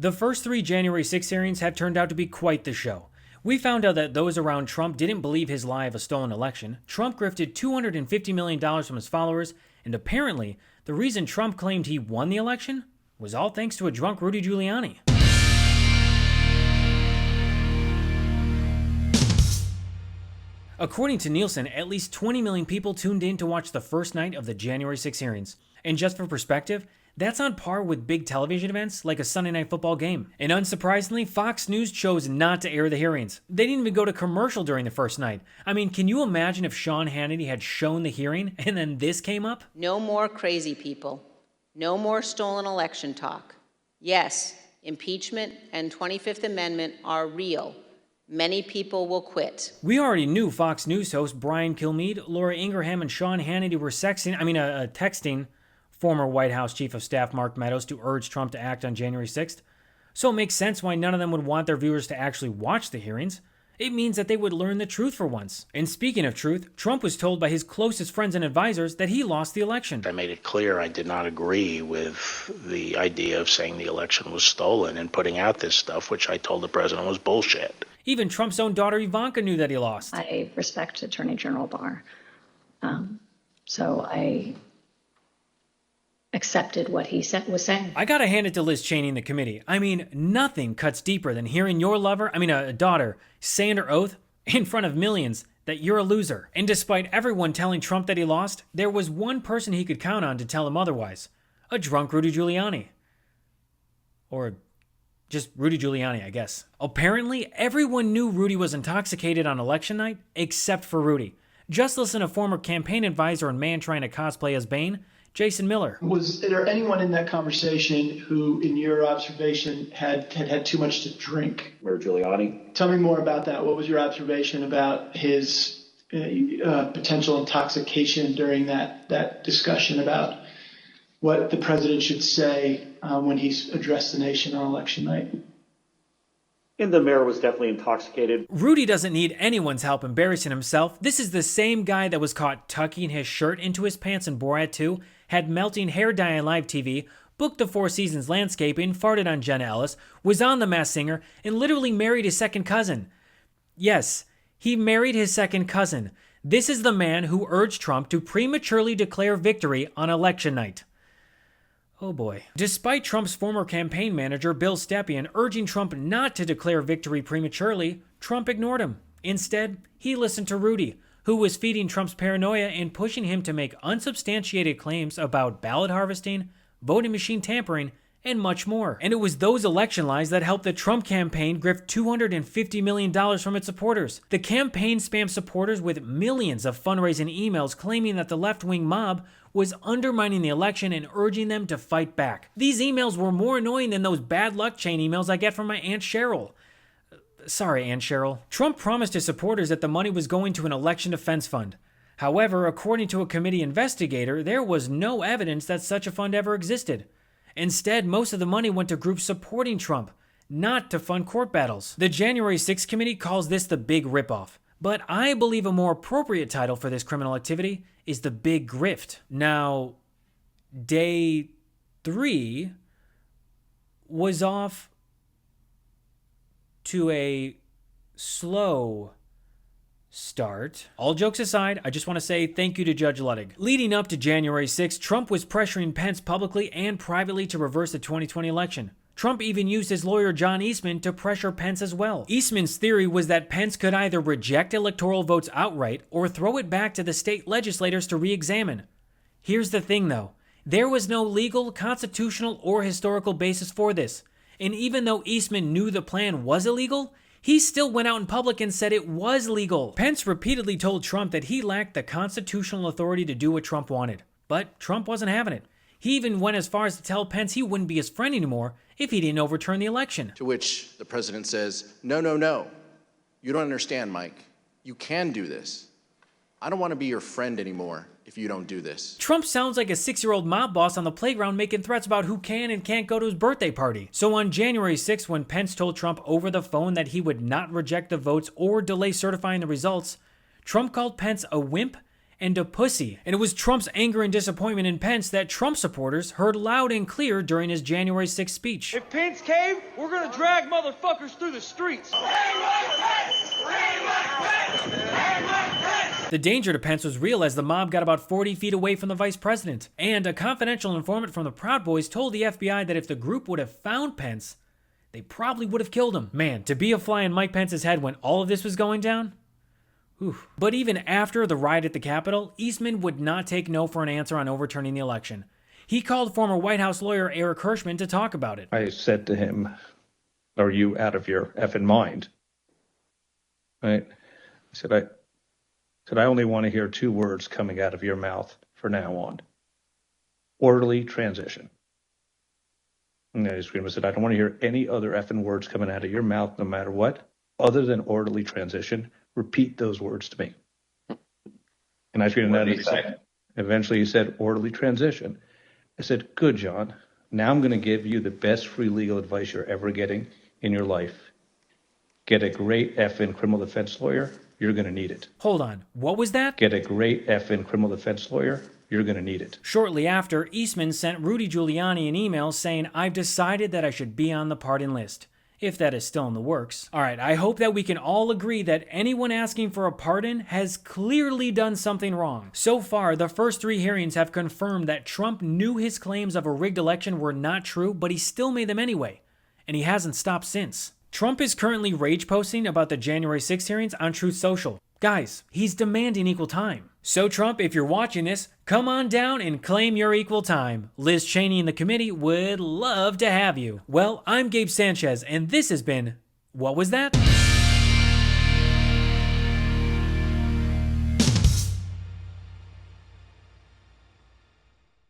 The first 3 January 6 hearings have turned out to be quite the show. We found out that those around Trump didn't believe his lie of a stolen election. Trump grifted $250 million from his followers, and apparently, the reason Trump claimed he won the election was all thanks to a drunk Rudy Giuliani. According to Nielsen, at least 20 million people tuned in to watch the first night of the January 6 hearings. And just for perspective, that's on par with big television events like a Sunday Night Football game. And unsurprisingly, Fox News chose not to air the hearings. They didn't even go to commercial during the first night. I mean, can you imagine if Sean Hannity had shown the hearing and then this came up? No more crazy people. No more stolen election talk. Yes, impeachment and 25th Amendment are real. Many people will quit. We already knew Fox News host Brian Kilmeade, Laura Ingraham, and Sean Hannity were texting former White House Chief of Staff Mark Meadows to urge Trump to act on January 6th. So it makes sense why none of them would want their viewers to actually watch the hearings. It means that they would learn the truth for once. And speaking of truth, Trump was told by his closest friends and advisors that he lost the election. I made it clear I did not agree with the idea of saying the election was stolen and putting out this stuff, which I told the president was bullshit. Even Trump's own daughter Ivanka knew that he lost. I respect Attorney General Barr, so I accepted what he was saying. I gotta hand it to Liz Cheney in the committee. I mean, nothing cuts deeper than hearing your daughter, say under oath in front of millions that you're a loser. And despite everyone telling Trump that he lost, there was one person he could count on to tell him otherwise. A drunk Rudy Giuliani. Or just Rudy Giuliani, I guess. Apparently, everyone knew Rudy was intoxicated on election night, except for Rudy. Just listen to former campaign advisor and man trying to cosplay as Bane, Jason Miller. Was there anyone in that conversation who, in your observation, had too much to drink? Mayor Giuliani? Tell me more about that. What was your observation about his potential intoxication during that discussion about what the president should say when he's addressed the nation on election night? And the mayor was definitely intoxicated. Rudy doesn't need anyone's help embarrassing himself. This is the same guy that was caught tucking his shirt into his pants in Borat 2, had melting hair dye on live TV, booked the Four Seasons landscaping, farted on Jenna Ellis, was on The Masked Singer, and literally married his second cousin. Yes, he married his second cousin. This is the man who urged Trump to prematurely declare victory on election night. Oh boy. Despite Trump's former campaign manager, Bill Stepien, urging Trump not to declare victory prematurely, Trump ignored him. Instead, he listened to Rudy, who was feeding Trump's paranoia and pushing him to make unsubstantiated claims about ballot harvesting, voting machine tampering, and much more. And it was those election lies that helped the Trump campaign grift $250 million from its supporters. The campaign spammed supporters with millions of fundraising emails claiming that the left-wing mob was undermining the election and urging them to fight back. These emails were more annoying than those bad luck chain emails I get from my Aunt Cheryl. Sorry, Aunt Cheryl. Trump promised his supporters that the money was going to an election defense fund. However, according to a committee investigator, there was no evidence that such a fund ever existed. Instead, most of the money went to groups supporting Trump, not to fund court battles. The January 6th committee calls this the big ripoff, but I believe a more appropriate title for this criminal activity is the big grift. Now, day 3 was off to a slow start. All jokes aside, I just want to say thank you to Judge Luttig. Leading up to January 6th, Trump was pressuring Pence publicly and privately to reverse the 2020 election. Trump even used his lawyer John Eastman to pressure Pence as well. Eastman's theory was that Pence could either reject electoral votes outright or throw it back to the state legislators to re-examine. Here's the thing though, there was no legal, constitutional, or historical basis for this. And even though Eastman knew the plan was illegal, he still went out in public and said it was legal. Pence repeatedly told Trump that he lacked the constitutional authority to do what Trump wanted. But Trump wasn't having it. He even went as far as to tell Pence he wouldn't be his friend anymore if he didn't overturn the election. To which the president says, no, no, no. You don't understand, Mike. You can do this. I don't want to be your friend anymore if you don't do this. Trump sounds like a 6-year-old mob boss on the playground making threats about who can and can't go to his birthday party. So on January 6th, when Pence told Trump over the phone that he would not reject the votes or delay certifying the results, Trump called Pence a wimp and a pussy. And it was Trump's anger and disappointment in Pence that Trump supporters heard loud and clear during his January 6th speech. If Pence caved, we're gonna drag motherfuckers through the streets. The danger to Pence was real as the mob got about 40 feet away from the vice president. And a confidential informant from the Proud Boys told the FBI that if the group would have found Pence, they probably would have killed him. Man, to be a fly in Mike Pence's head when all of this was going down? Whew. But even after the riot at the Capitol, Eastman would not take no for an answer on overturning the election. He called former White House lawyer Eric Hirschman to talk about it. I said to him, "Are you out of your effing mind?" Right? I said, I only want to hear two words coming out of your mouth from now on. Orderly transition. And I screamed, I said, I don't want to hear any other effing words coming out of your mouth, no matter what, other than orderly transition. Repeat those words to me. And I screamed, and he said, eventually he said, orderly transition. I said, good, John. Now I'm going to give you the best free legal advice you're ever getting in your life. Get a great effing criminal defense lawyer. You're going to need it. Hold on, what was that? Get a great effing criminal defense lawyer. You're going to need it. Shortly after, Eastman sent Rudy Giuliani an email saying, I've decided that I should be on the pardon list. If that is still in the works. Alright, I hope that we can all agree that anyone asking for a pardon has clearly done something wrong. So far, the first 3 hearings have confirmed that Trump knew his claims of a rigged election were not true, but he still made them anyway. And he hasn't stopped since. Trump is currently rage posting about the January 6th hearings on Truth Social. Guys, he's demanding equal time. So Trump, if you're watching this, come on down and claim your equal time. Liz Cheney and the committee would love to have you. Well, I'm Gabe Sanchez, and this has been What Was That?